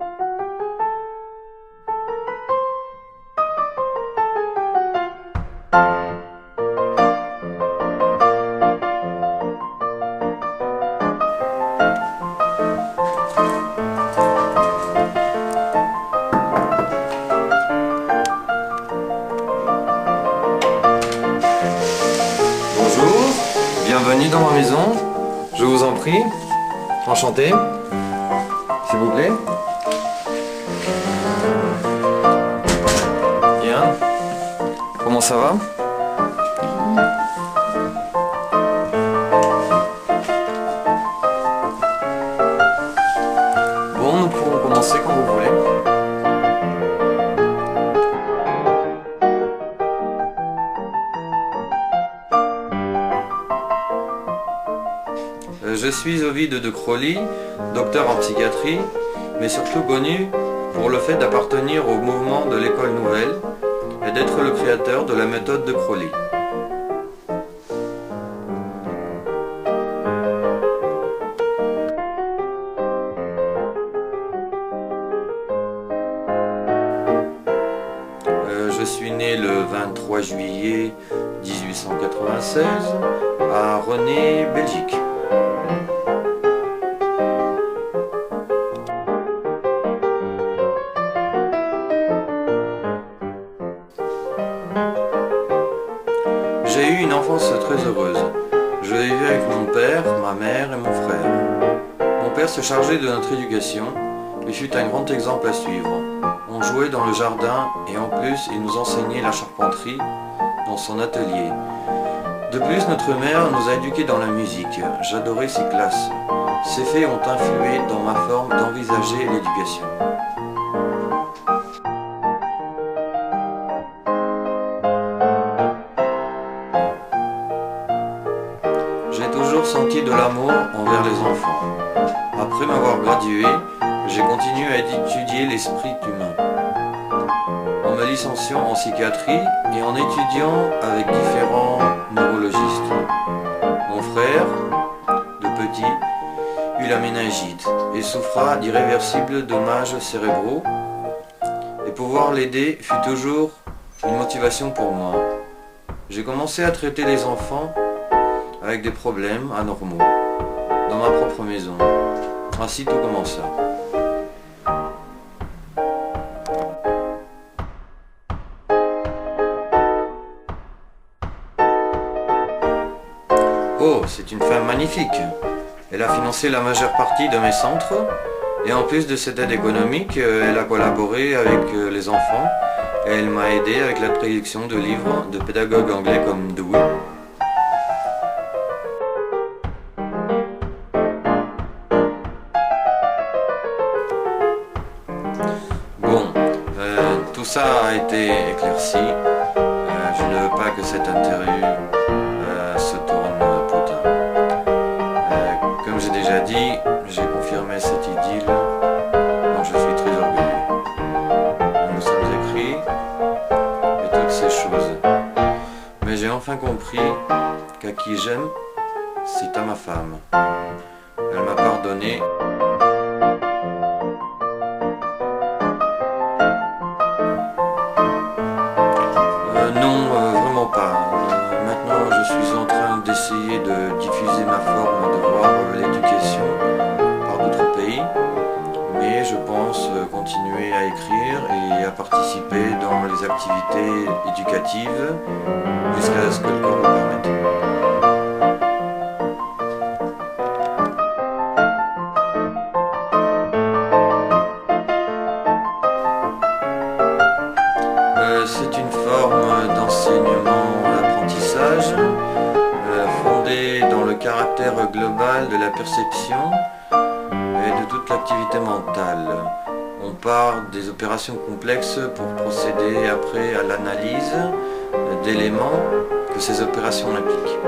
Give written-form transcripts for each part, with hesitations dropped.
Bonjour, bienvenue dans ma maison, je vous en prie, enchanté, s'il vous plaît. Bien, comment ça va? Bon, nous pouvons commencer quand vous voulez. Je suis Ovide de Crowley, docteur en psychiatrie, mais surtout connu pour le fait d'appartenir au mouvement de l'école nouvelle et d'être le créateur de la méthode de Crowley. Je suis né le 23 juillet 1896 à Rennes, Belgique. J'ai eu une enfance très heureuse. Je vivais avec mon père, ma mère et mon frère. Mon père se chargeait de notre éducation et fut un grand exemple à suivre. On jouait dans le jardin et en plus il nous enseignait la charpenterie dans son atelier. De plus, notre mère nous a éduqués dans la musique. J'adorais ses classes. Ces faits ont influé dans ma forme d'envisager l'éducation. J'ai toujours senti de l'amour envers les enfants. Après m'avoir gradué, j'ai continué à étudier l'esprit humain. En me licenciant en psychiatrie et en étudiant avec différents neurologistes. Mon frère, de petit, eut la méningite et souffra d'irréversibles dommages cérébraux. Et pouvoir l'aider fut toujours une motivation pour moi. J'ai commencé à traiter les enfants avec des problèmes anormaux, dans ma propre maison. Ainsi tout commença. Oh, c'est une femme magnifique. Elle a financé la majeure partie de mes centres, et en plus de cette aide économique, elle a collaboré avec les enfants, et elle m'a aidé avec la traduction de livres de pédagogues anglais comme Dewey. Bon, tout ça a été éclairci. Je ne veux pas que cette interview se tourne potin. Comme j'ai déjà dit, j'ai confirmé cette idylle dont je suis très orgueilleux. Nous nous sommes écrits et toutes ces choses. Mais j'ai enfin compris qu'à qui j'aime, c'est à ma femme. Elle m'a pardonné. Non, vraiment pas. Maintenant, je suis en train d'essayer de diffuser ma forme de voir l'éducation par d'autres pays, mais je pense continuer à écrire et à participer dans les activités éducatives jusqu'à ce que le corps le permette. C'est une forme d'enseignement d'apprentissage fondée dans le caractère global de la perception et de toute l'activité mentale. On part des opérations complexes pour procéder après à l'analyse d'éléments que ces opérations impliquent.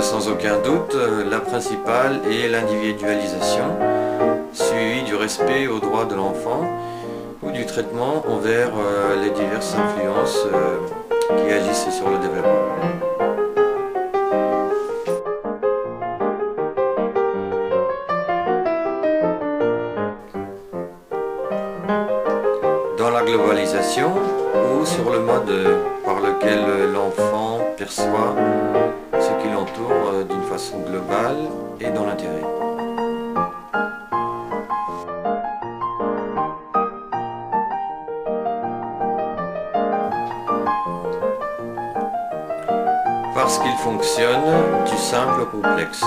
Sans aucun doute, la principale est l'individualisation, suivie du respect aux droits de l'enfant ou du traitement envers les diverses influences qui agissent sur le développement. Dans la globalisation, ou sur le mode par lequel l'enfant perçoit ce qui l'entoure d'une façon globale et dans l'intérêt. Parce qu'il fonctionne du simple au complexe.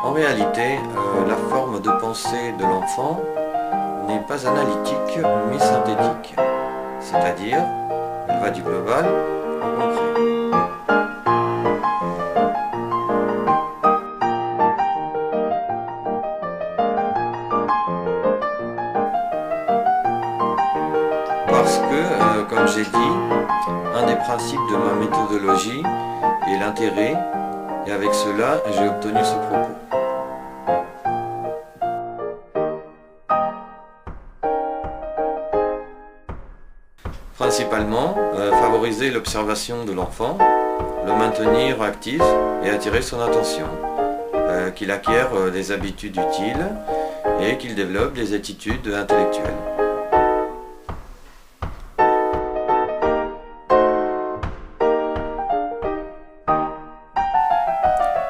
En réalité, la forme de pensée de l'enfant n'est pas analytique mais synthétique, c'est-à-dire elle va du global au concret. Parce que, comme j'ai dit, un des principes de ma méthodologie est l'intérêt, et avec cela j'ai obtenu ce propos. Principalement, favoriser l'observation de l'enfant, le maintenir actif et attirer son attention, qu'il acquiert des habitudes utiles et qu'il développe des attitudes intellectuelles.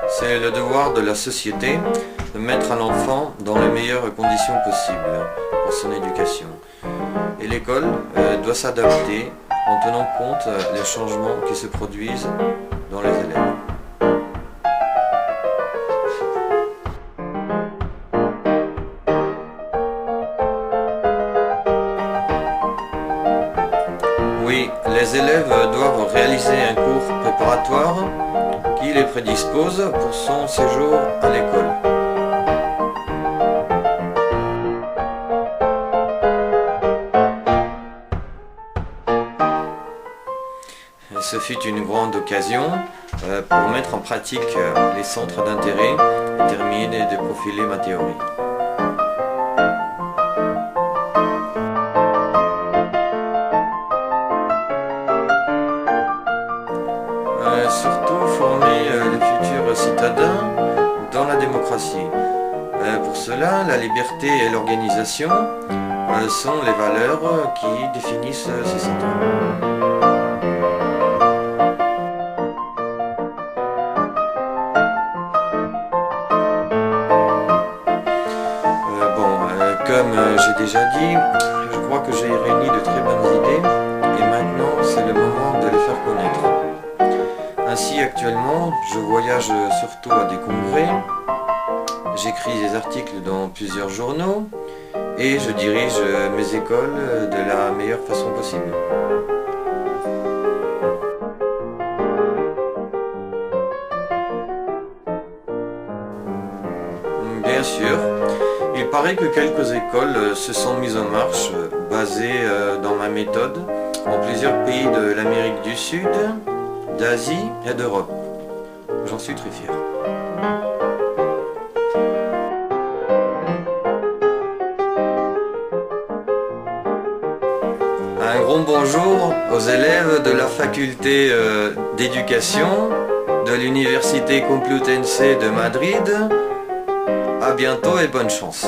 C'est le devoir de la société de mettre l'enfant dans les meilleures conditions possibles pour son éducation. Et l'école doit s'adapter en tenant compte des changements qui se produisent dans les élèves. Oui, les élèves doivent réaliser un cours préparatoire qui les prédispose pour son séjour à l'école. Ce fut une grande occasion pour mettre en pratique les centres d'intérêt et terminer de profiler ma théorie. Surtout former les futurs citadins dans la démocratie. Pour cela, la liberté et l'organisation sont les valeurs qui définissent ces centres. Comme j'ai déjà dit, je crois que j'ai réuni de très bonnes idées et maintenant c'est le moment de les faire connaître. Ainsi actuellement, je voyage surtout à des congrès, j'écris des articles dans plusieurs journaux et je dirige mes écoles de la meilleure façon possible. Bien sûr, il paraît que quelques écoles se sont mises en marche, basées dans ma méthode, en plusieurs pays de l'Amérique du Sud, d'Asie et d'Europe. J'en suis très fier. Un grand bonjour aux élèves de la faculté d'éducation de l'Université Complutense de Madrid. À bientôt et bonne chance.